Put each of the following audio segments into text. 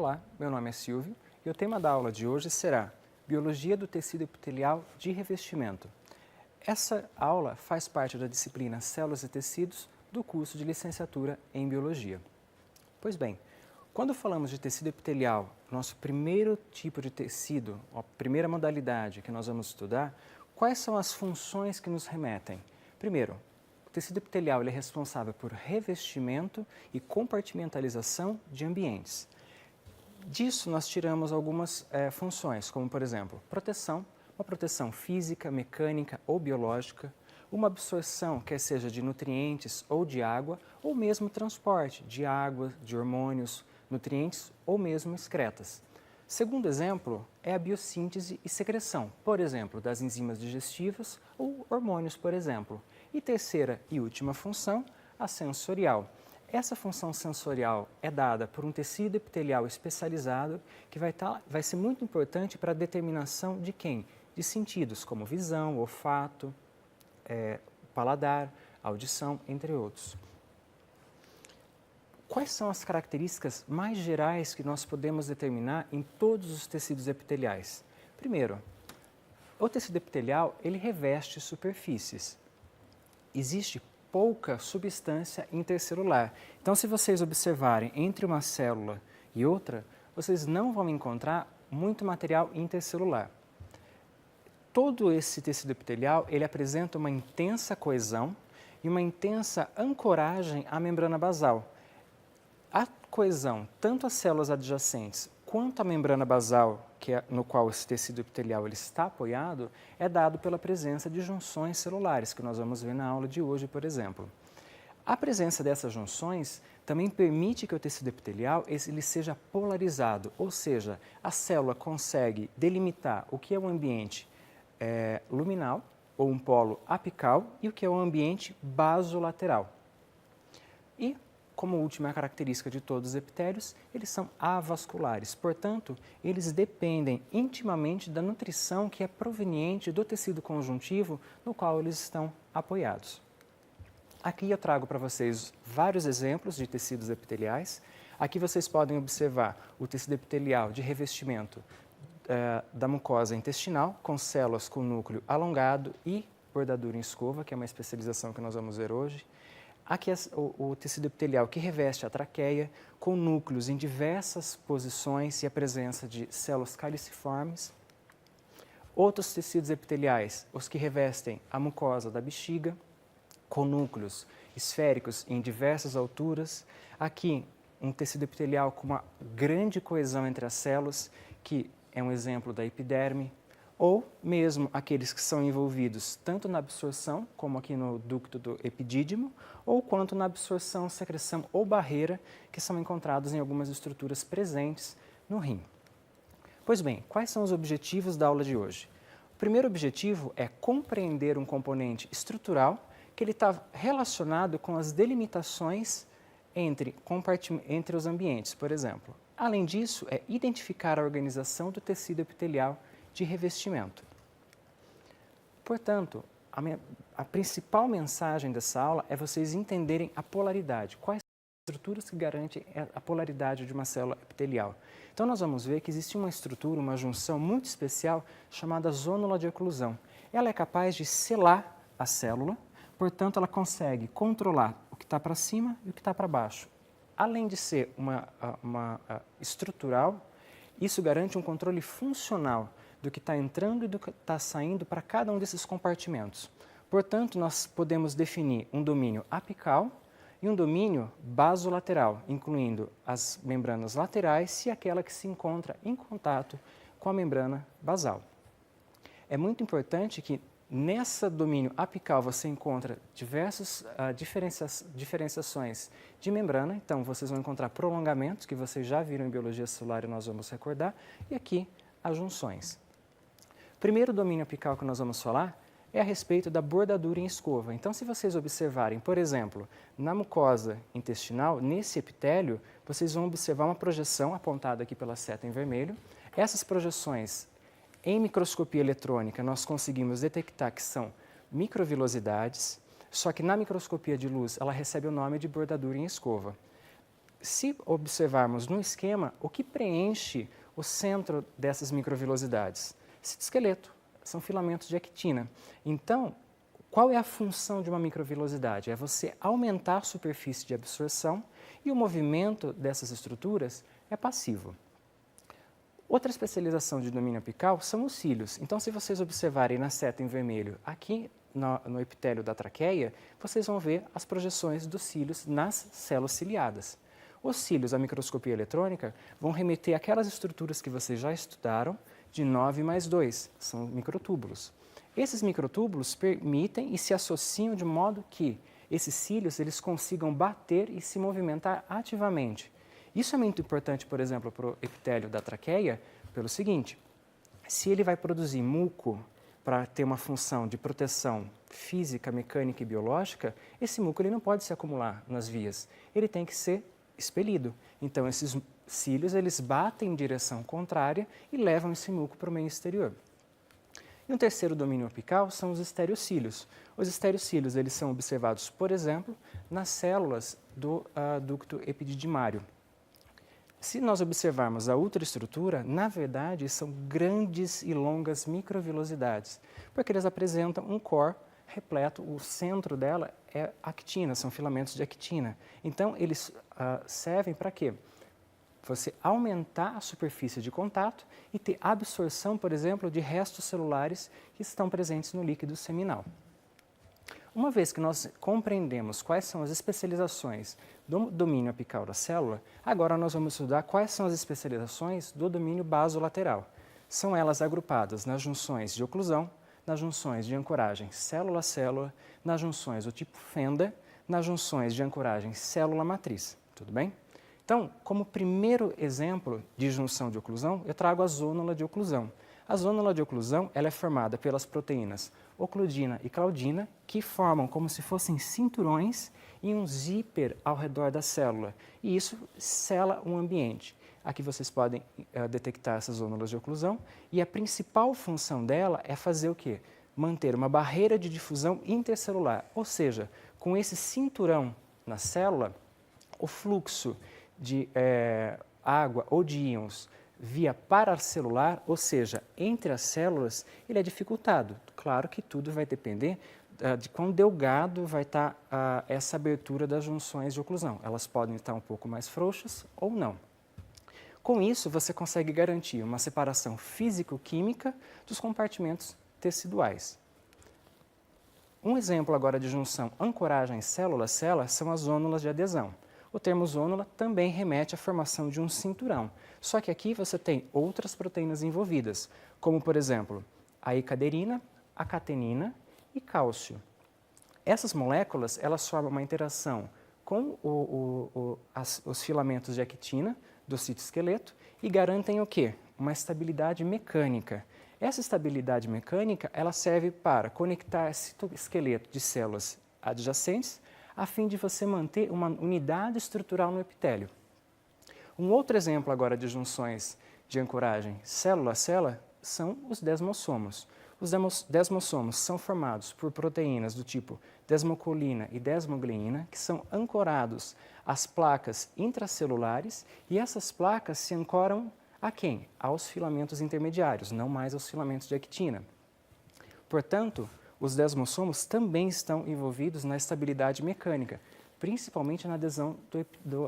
Olá, meu nome é Silvio e o tema da aula de hoje será Biologia do tecido epitelial de revestimento. Essa aula faz parte da disciplina Células e Tecidos do curso de licenciatura em Biologia. Pois bem, quando falamos de tecido epitelial, nosso primeiro tipo de tecido, a primeira modalidade que nós vamos estudar, quais são as funções que nos remetem? Primeiro, o tecido epitelial ele é responsável por revestimento e compartimentalização de ambientes. Disso nós tiramos algumas funções, como por exemplo, proteção, uma proteção física, mecânica ou biológica, uma absorção, quer seja de nutrientes ou de água, ou mesmo transporte de água, de hormônios, nutrientes ou mesmo excretas. Segundo exemplo é a biossíntese e secreção, por exemplo, das enzimas digestivas ou hormônios, por exemplo. E terceira e última função, a sensorial. Essa função sensorial é dada por um tecido epitelial especializado que vai ser muito importante para a determinação de quem? De sentidos como visão, olfato, paladar, audição, entre outros. Quais são as características mais gerais que nós podemos determinar em todos os tecidos epiteliais? Primeiro, o tecido epitelial ele reveste superfícies. Existe pouca substância intercelular. Então, se vocês observarem entre uma célula e outra, vocês não vão encontrar muito material intercelular. Todo esse tecido epitelial, ele apresenta uma intensa coesão e uma intensa ancoragem à membrana basal. A coesão, tanto as células adjacentes quanto a membrana basal, no qual esse tecido epitelial ele está apoiado, é dado pela presença de junções celulares, que nós vamos ver na aula de hoje, por exemplo. A presença dessas junções também permite que o tecido epitelial ele seja polarizado, ou seja, a célula consegue delimitar o que é o ambiente luminal, ou um polo apical, e o que é o ambiente basolateral. E como última característica de todos os epitélios, eles são avasculares, portanto, eles dependem intimamente da nutrição que é proveniente do tecido conjuntivo no qual eles estão apoiados. Aqui eu trago para vocês vários exemplos de tecidos epiteliais. Aqui vocês podem observar o tecido epitelial de revestimento da mucosa intestinal, com células com núcleo alongado e bordadura em escova, que é uma especialização que nós vamos ver hoje. Aqui é o tecido epitelial que reveste a traqueia, com núcleos em diversas posições e a presença de células caliciformes. Outros tecidos epiteliais, os que revestem a mucosa da bexiga, com núcleos esféricos em diversas alturas. Aqui, um tecido epitelial com uma grande coesão entre as células, que é um exemplo da epiderme, ou mesmo aqueles que são envolvidos tanto na absorção, como aqui no ducto do epidídimo, ou quanto na absorção, secreção ou barreira, que são encontrados em algumas estruturas presentes no rim. Pois bem, quais são os objetivos da aula de hoje? O primeiro objetivo é compreender um componente estrutural que ele está relacionado com as delimitações entre os ambientes, por exemplo. Além disso, é identificar a organização do tecido epitelial de revestimento. Portanto, a principal mensagem dessa aula é vocês entenderem a polaridade. Quais são as estruturas que garantem a polaridade de uma célula epitelial? Então, nós vamos ver que existe uma estrutura, uma junção muito especial chamada zônula de oclusão. Ela é capaz de selar a célula, portanto, ela consegue controlar o que está para cima e o que está para baixo. Além de ser uma estrutural, isso garante um controle funcional do que está entrando e do que está saindo para cada um desses compartimentos. Portanto, nós podemos definir um domínio apical e um domínio basolateral, incluindo as membranas laterais e aquela que se encontra em contato com a membrana basal. É muito importante que nesse domínio apical você encontra diversas diferenciações de membrana, então vocês vão encontrar prolongamentos, que vocês já viram em biologia celular e nós vamos recordar, e aqui as junções. O primeiro domínio apical que nós vamos falar é a respeito da bordadura em escova. Então, se vocês observarem, por exemplo, na mucosa intestinal, nesse epitélio, vocês vão observar uma projeção apontada aqui pela seta em vermelho. Essas projeções, em microscopia eletrônica, nós conseguimos detectar que são microvilosidades, só que na microscopia de luz ela recebe o nome de bordadura em escova. se observarmos no esquema, o que preenche o centro dessas microvilosidades? Citoesqueleto, são filamentos de actina. Então, qual é a função de uma microvilosidade? É você aumentar a superfície de absorção e o movimento dessas estruturas é passivo. Outra especialização de domínio apical são os cílios. Então, se vocês observarem na seta em vermelho aqui no epitélio da traqueia, vocês vão ver as projeções dos cílios nas células ciliadas. Os cílios, a microscopia eletrônica, vão remeter àquelas estruturas que vocês já estudaram de 9+2, são microtúbulos. Esses microtúbulos permitem e se associam de modo que esses cílios eles consigam bater e se movimentar ativamente. Isso é muito importante, por exemplo, para o epitélio da traqueia, pelo seguinte: se ele vai produzir muco para ter uma função de proteção física, mecânica e biológica, esse muco ele não pode se acumular nas vias, ele tem que ser expelido. Então, esses cílios eles batem em direção contrária e levam esse muco para o meio exterior. E um terceiro domínio apical são os estereocílios. Os estereocílios eles são observados, por exemplo, nas células do ducto epididymário. Se nós observarmos a ultraestrutura, na verdade, são grandes e longas microvilosidades, porque eles apresentam um core repleto, o centro dela é actina, são filamentos de actina. Então, eles servem para quê? Você aumentar a superfície de contato e ter absorção, por exemplo, de restos celulares que estão presentes no líquido seminal. Uma vez que nós compreendemos quais são as especializações do domínio apical da célula, agora nós vamos estudar quais são as especializações do domínio basolateral. São elas agrupadas nas junções de oclusão, nas junções de ancoragem célula-célula, nas junções do tipo fenda, nas junções de ancoragem célula-matriz. Tudo bem? Então, como primeiro exemplo de junção de oclusão, eu trago a zônula de oclusão. A zônula de oclusão ela é formada pelas proteínas ocludina e claudina, que formam como se fossem cinturões e um zíper ao redor da célula. E isso sela um ambiente. Aqui vocês podem detectar essas zônulas de oclusão e a principal função dela é fazer o quê? Manter uma barreira de difusão intercelular, ou seja, com esse cinturão na célula, o fluxo de água ou de íons via paracelular, ou seja, entre as células, ele é dificultado. Claro que tudo vai depender de quão delgado vai estar essa abertura das junções de oclusão. Elas podem estar um pouco mais frouxas ou não. Com isso, você consegue garantir uma separação físico-química dos compartimentos teciduais. Um exemplo agora de junção ancoragem célula-célula são as zônulas de adesão. O termo zônula também remete à formação de um cinturão, só que aqui você tem outras proteínas envolvidas, como, por exemplo, a icaderina, a catenina e cálcio. Essas moléculas elas formam uma interação com os filamentos de actina do citoesqueleto e garantem o quê? Uma estabilidade mecânica. Essa estabilidade mecânica ela serve para conectar citoesqueleto de células adjacentes a fim de você manter uma unidade estrutural no epitélio. Um outro exemplo agora de junções de ancoragem célula a célula são os desmossomos. Os desmossomos são formados por proteínas do tipo desmocolina e desmogleína, que são ancorados às placas intracelulares e essas placas se ancoram a quem? Aos filamentos intermediários, não mais aos filamentos de actina. Portanto, os desmossomos também estão envolvidos na estabilidade mecânica, principalmente na adesão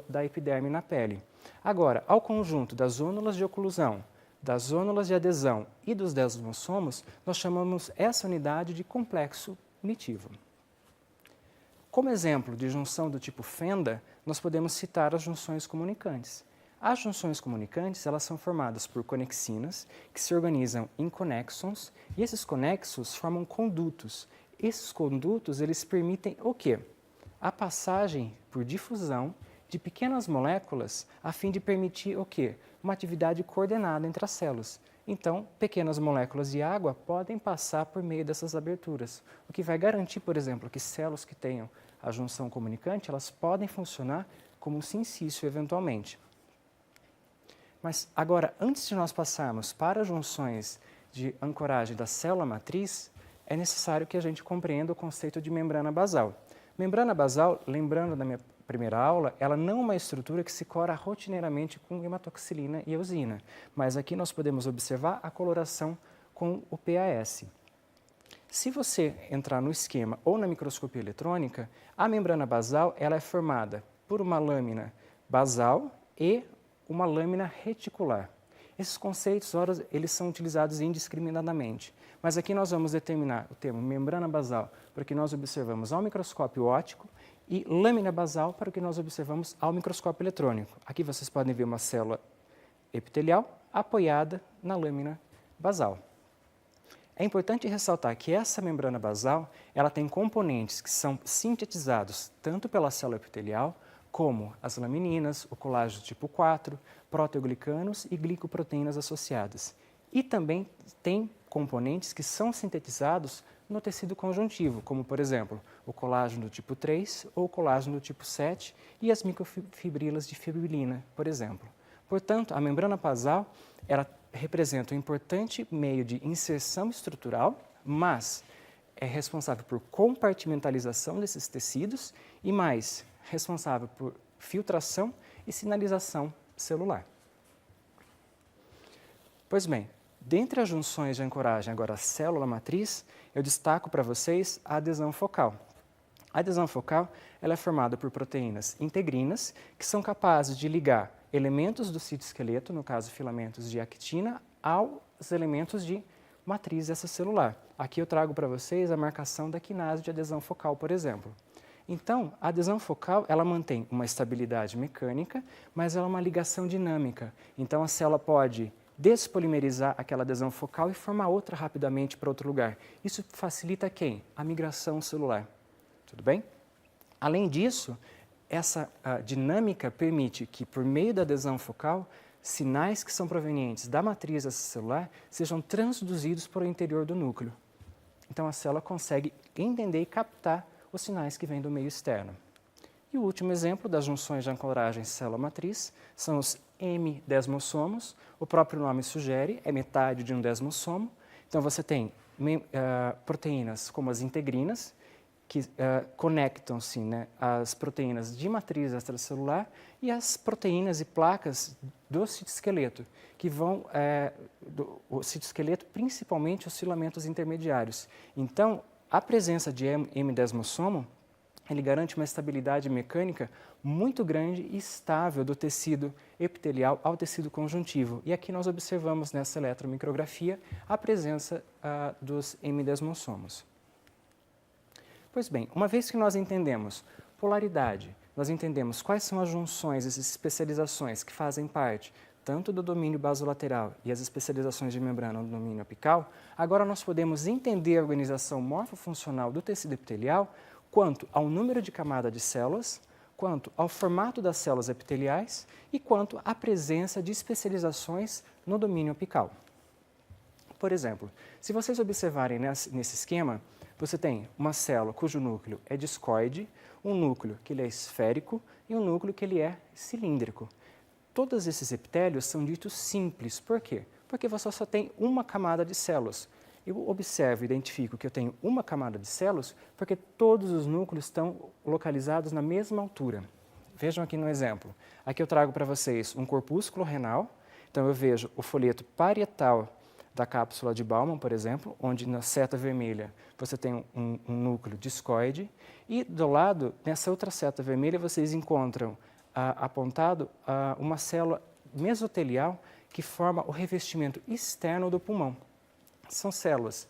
da epiderme na pele. Agora, ao conjunto das zônulas de oclusão, das zônulas de adesão e dos desmossomos, nós chamamos essa unidade de complexo unitivo. Como exemplo de junção do tipo fenda, nós podemos citar as junções comunicantes. As junções comunicantes elas são formadas por conexinas que se organizam em conexons e esses conexos formam condutos. Esses condutos eles permitem o quê? A passagem por difusão de pequenas moléculas a fim de permitir o quê? Uma atividade coordenada entre as células. Então, pequenas moléculas de água podem passar por meio dessas aberturas, o que vai garantir, por exemplo, que células que tenham a junção comunicante elas podem funcionar como um sincício eventualmente. Mas agora, antes de nós passarmos para junções de ancoragem da célula matriz, é necessário que a gente compreenda o conceito de membrana basal. Membrana basal, lembrando da minha primeira aula, ela não é uma estrutura que se cora rotineiramente com hematoxilina e eosina, mas aqui nós podemos observar a coloração com o PAS. Se você entrar no esquema ou na microscopia eletrônica, a membrana basal ela é formada por uma lâmina basal e uma lâmina reticular. Esses conceitos, ora, eles são utilizados indiscriminadamente, mas aqui nós vamos determinar o termo membrana basal para o que nós observamos ao microscópio óptico e lâmina basal para o que nós observamos ao microscópio eletrônico. Aqui vocês podem ver uma célula epitelial apoiada na lâmina basal. É importante ressaltar que essa membrana basal ela tem componentes que são sintetizados tanto pela célula epitelial como as lamininas, o colágeno tipo 4, proteoglicanos e glicoproteínas associadas. E também tem componentes que são sintetizados no tecido conjuntivo, como, por exemplo, o colágeno do tipo 3 ou o colágeno do tipo 7 e as microfibrilas de fibrilina, por exemplo. Portanto, a membrana basal ela representa um importante meio de inserção estrutural, mas é responsável por compartimentalização desses tecidos e mais responsável por filtração e sinalização celular. Pois bem, dentre as junções de ancoragem, agora célula-matriz, eu destaco para vocês a adesão focal. A adesão focal ela é formada por proteínas integrinas, que são capazes de ligar elementos do citoesqueleto, no caso filamentos de actina, aos elementos de matriz extracelular. Aqui eu trago para vocês a marcação da quinase de adesão focal, por exemplo. Então, a adesão focal, ela mantém uma estabilidade mecânica, mas ela é uma ligação dinâmica. Então, a célula pode despolimerizar aquela adesão focal e formar outra rapidamente para outro lugar. Isso facilita quem? A migração celular. Tudo bem? Além disso, essa dinâmica permite que, por meio da adesão focal, sinais que são provenientes da matriz extracelular sejam transduzidos para o interior do núcleo. Então, a célula consegue entender e captar os sinais que vêm do meio externo. E o último exemplo das junções de ancoragem célula-matriz são os hemidesmossomos. O próprio nome sugere, é metade de um desmossomo. Então, você tem proteínas como as integrinas, que conectam-se, né, às proteínas de matriz extracelular e as proteínas e placas do citoesqueleto, que vão, o citoesqueleto, principalmente os filamentos intermediários. Então, a presença de hemidesmossomo, ele garante uma estabilidade mecânica muito grande e estável do tecido epitelial ao tecido conjuntivo. E aqui nós observamos nessa eletromicrografia a presença dos hemidesmossomos. Pois bem, uma vez que nós entendemos polaridade, nós entendemos quais são as junções, as especializações que fazem parte tanto do domínio basolateral e as especializações de membrana no domínio apical, agora nós podemos entender a organização morfofuncional do tecido epitelial quanto ao número de camadas de células, quanto ao formato das células epiteliais e quanto à presença de especializações no domínio apical. Por exemplo, se vocês observarem nesse esquema, você tem uma célula cujo núcleo é discoide, um núcleo que ele é esférico e um núcleo que ele é cilíndrico. Todos esses epitélios são ditos simples. Por quê? Porque você só tem uma camada de células. Eu observo e identifico que eu tenho uma camada de células porque todos os núcleos estão localizados na mesma altura. Vejam aqui no exemplo. Aqui eu trago para vocês um corpúsculo renal. Então eu vejo o folheto parietal da cápsula de Bowman, por exemplo, onde na seta vermelha você tem um núcleo discoide e do lado, nessa outra seta vermelha, vocês encontram apontado uma célula mesotelial que forma o revestimento externo do pulmão. São células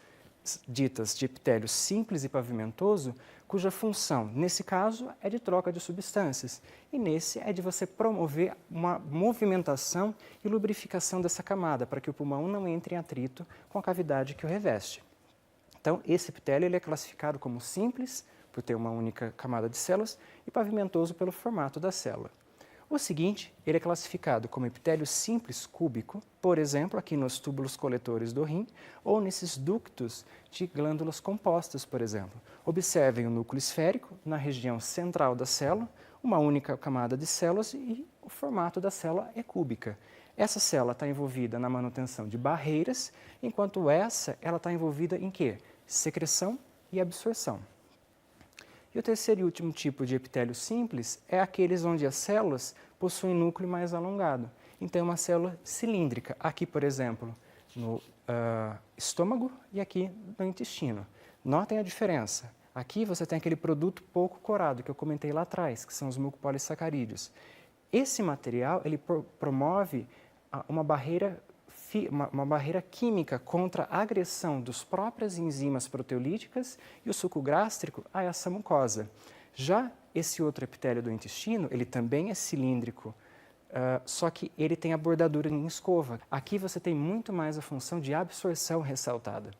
ditas de epitélio simples e pavimentoso, cuja função, nesse caso, é de troca de substâncias, e nesse é de você promover uma movimentação e lubrificação dessa camada, para que o pulmão não entre em atrito com a cavidade que o reveste. Então, esse epitélio ele é classificado como simples, por ter uma única camada de células, e pavimentoso pelo formato da célula. O seguinte, ele é classificado como epitélio simples cúbico, por exemplo, aqui nos túbulos coletores do rim, ou nesses ductos de glândulas compostas, por exemplo. Observem o núcleo esférico na região central da célula, uma única camada de células e o formato da célula é cúbica. Essa célula está envolvida na manutenção de barreiras, enquanto ela está envolvida em quê? Secreção e absorção. E o terceiro e último tipo de epitélio simples é aqueles onde as células possuem núcleo mais alongado. Então, é uma célula cilíndrica. Aqui, por exemplo, no estômago e aqui no intestino. Notem a diferença. Aqui você tem aquele produto pouco corado, que eu comentei lá atrás, que são os mucopolissacarídeos. Esse material, ele promove uma barreira química contra a agressão das próprias enzimas proteolíticas e o suco gástrico a essa mucosa. Já esse outro epitélio do intestino, ele também é cilíndrico, só que ele tem a bordadura em escova. Aqui você tem muito mais a função de absorção ressaltada.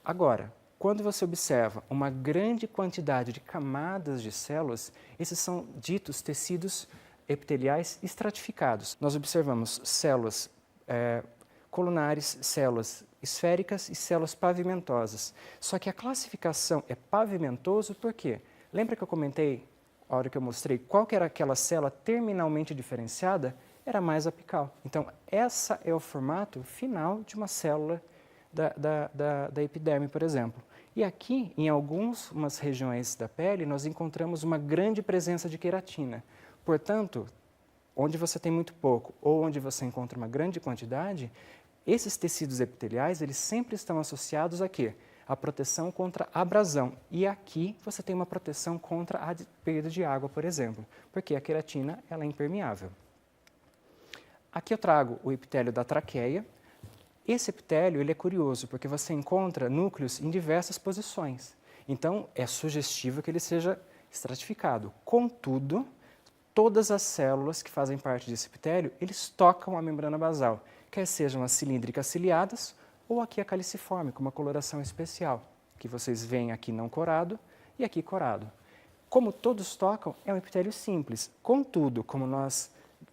Agora, quando você observa uma grande quantidade de camadas de células, esses são ditos tecidos epiteliais estratificados. Nós observamos células colunares, células esféricas e células pavimentosas. Só que a classificação é pavimentoso por quê? Lembra que eu comentei, a hora que eu mostrei, qual que era aquela célula terminalmente diferenciada? Era mais apical. Então, essa é o formato final de uma célula da epiderme, por exemplo. E aqui, em algumas regiões da pele, nós encontramos uma grande presença de queratina. Portanto, onde você tem muito pouco ou onde você encontra uma grande quantidade, esses tecidos epiteliais, eles sempre estão associados a quê? A proteção contra abrasão. E aqui você tem uma proteção contra a perda de água, por exemplo, porque a queratina ela é impermeável. Aqui eu trago o epitélio da traqueia. Esse epitélio ele é curioso, porque você encontra núcleos em diversas posições. Então, é sugestivo que ele seja estratificado. Contudo, todas as células que fazem parte desse epitélio, eles tocam a membrana basal, quer sejam as cilíndricas ciliadas ou aqui a caliciforme, com uma coloração especial, que vocês veem aqui não corado e aqui corado. Como todos tocam, é um epitélio simples. Contudo, como nós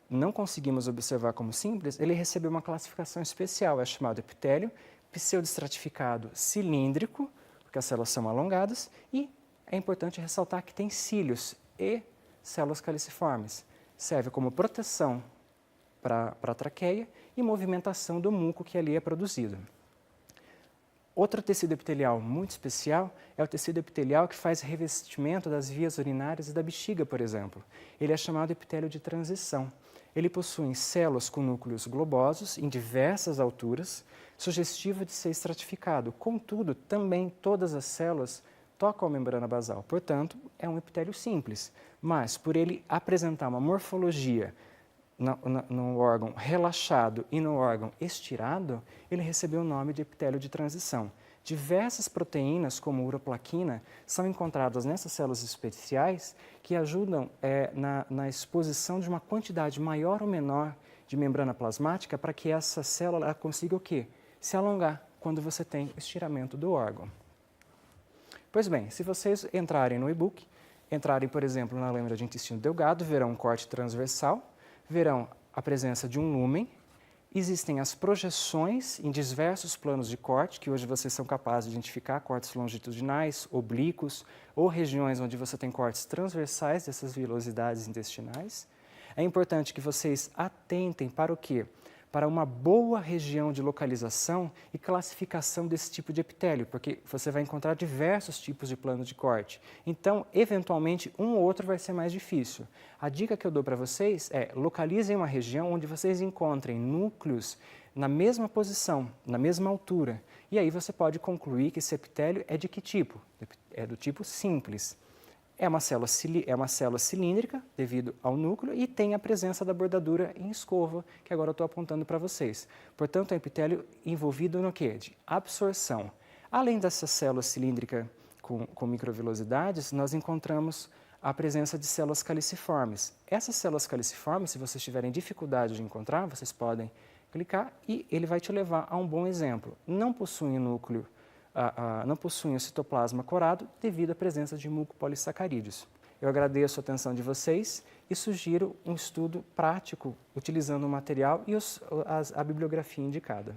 não conseguimos observar como simples, ele recebeu uma classificação especial, é chamado epitélio pseudoestratificado cilíndrico, porque as células são alongadas, e é importante ressaltar que tem cílios e células caliciformes. Serve como proteção para a traqueia e movimentação do muco que ali é produzido. Outro tecido epitelial muito especial é o tecido epitelial que faz revestimento das vias urinárias e da bexiga, por exemplo. Ele é chamado epitélio de transição. Ele possui células com núcleos globosos em diversas alturas, sugestivo de ser estratificado. Contudo, também todas as células tocam a membrana basal. Portanto, é um epitélio simples. Mas, por ele apresentar uma morfologia no órgão relaxado e no órgão estirado, ele recebeu o nome de epitélio de transição. Diversas proteínas, como uroplaquina, são encontradas nessas células especiais que ajudam na exposição de uma quantidade maior ou menor de membrana plasmática para que essa célula consiga o quê? Se alongar quando você tem estiramento do órgão. Pois bem, se vocês entrarem no e-book, entrarem, por exemplo, na lâmina de intestino delgado, verão um corte transversal, verão a presença de um lúmen. Existem as projeções em diversos planos de corte, que hoje vocês são capazes de identificar, cortes longitudinais, oblíquos, ou regiões onde você tem cortes transversais dessas vilosidades intestinais. É importante que vocês atentem para o quê? Para uma boa região de localização e classificação desse tipo de epitélio, porque você vai encontrar diversos tipos de plano de corte. Então, eventualmente, um ou outro vai ser mais difícil. A dica que eu dou para vocês é localizem uma região onde vocês encontrem núcleos na mesma posição, na mesma altura. E aí você pode concluir que esse epitélio é de que tipo? É do tipo simples. É uma célula cilíndrica, devido ao núcleo, e tem a presença da bordadura em escova, que agora eu estou apontando para vocês. Portanto, é um epitélio envolvido no quê? De absorção. Além dessa célula cilíndrica com microvilosidades, nós encontramos a presença de células caliciformes. Essas células caliciformes, se vocês tiverem dificuldade de encontrar, vocês podem clicar e ele vai te levar a um bom exemplo. Não possuem núcleo, não possuem o citoplasma corado devido à presença de mucopolissacarídeos. Eu agradeço a atenção de vocês e sugiro um estudo prático utilizando o material e a bibliografia indicada.